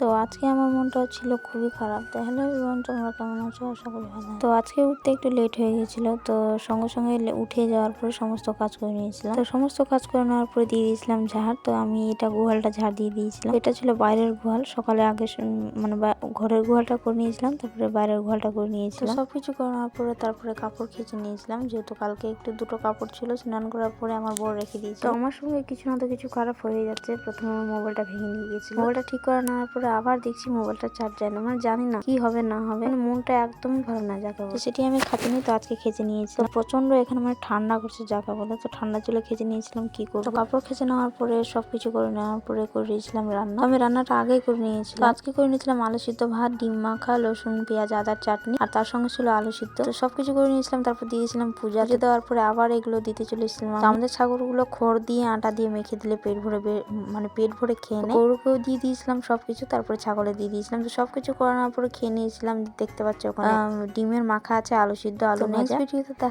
তো আজকে আমার মনটা ছিল খুবই খারাপ। তো হ্যালো এভরিওয়ান, তোমরা কেমন আছো? আশা করি ভালো। তো আজকে উঠতে একটু লেট হয়ে গেছিল। তো সঙ্গে সঙ্গে উঠে যাওয়ার পরে সমস্ত কাজ করে নিয়েছিলাম। তো সমস্ত কাজ করে নেওয়ার পরে দিয়ে দিয়েছিলাম ঝাড়। তো আমি এটা গোয়ালটা ঝাড় দিয়ে দিয়েছিলাম। এটা ছিল বাইরের গোয়াল। সকালে আগে মানে ঘরের গোয়ালটা করে নিয়েছিলাম, তারপরে বাইরের গোয়ালটা করে নিয়েছিলাম। সবকিছু করে নেওয়ার পরে তারপরে কাপড় কেচে নিয়েছিলাম, যেহেতু কালকে একটু দুটো কাপড় ছিল স্নান করার পরে আমার বড় রেখে দিয়েছিল। তো আমার সঙ্গে কিছু না তো কিছু খারাপ হয়ে যাচ্ছে। প্রথমে আমার মোবাইলটা ভেঙে নিয়ে গেছিল। মোবাইলটা ঠিক করে নেওয়ার পরে আবার দেখছি মোবাইলটা চার্জ যায় না। মানে জানি না কি হবে না হবে, মানে মনটা একদমই ভালো না যাকে বলে। সেটি আমি খাটিনি, তো আজকে খেচে নিয়েছি। তো প্রচন্ড এখানে মানে ঠান্ডা করছে যাকে বলে। তো ঠান্ডা চলে খেচে নিয়েছিলাম, কি করবো। কাপড় খেচে নেওয়ার পরে সবকিছু করে নেওয়ার পরে করে দিয়েছিলাম রান্না। আমি রান্নাটা আগেই করে নিয়েছিলাম। আজকে করে নিয়েছিলাম আলু সিদ্ধ, ভাত, ডিম মাখা, রসুন পেঁয়াজ আদার চাটনি, আর তার সঙ্গে ছিল আলু সিদ্ধ। তো সবকিছু করে নিয়েছিলাম, তারপর দিয়েছিলাম পূজা দেওয়ার পরে আবার এগুলো দিতে চলেছিলাম। আমাদের ছাগলগুলো খড় দিয়ে আটা দিয়ে মেখে দিলে পেট ভরে মানে পেট ভরে খেয়ে নেয়। গরুকেও দিয়ে দিয়েছিলাম সবকিছু, তারপরে ছাগলে দিয়ে দিয়েছিলাম। তো সবকিছু করানোর পরে খেয়ে নিয়েছিলাম। দেখতে পাচ্ছ ওখানে ডিমের মাখা আছে, আলু সিদ্ধ, আলু ভাজা। নেক্সট ভিডিওতে দেখা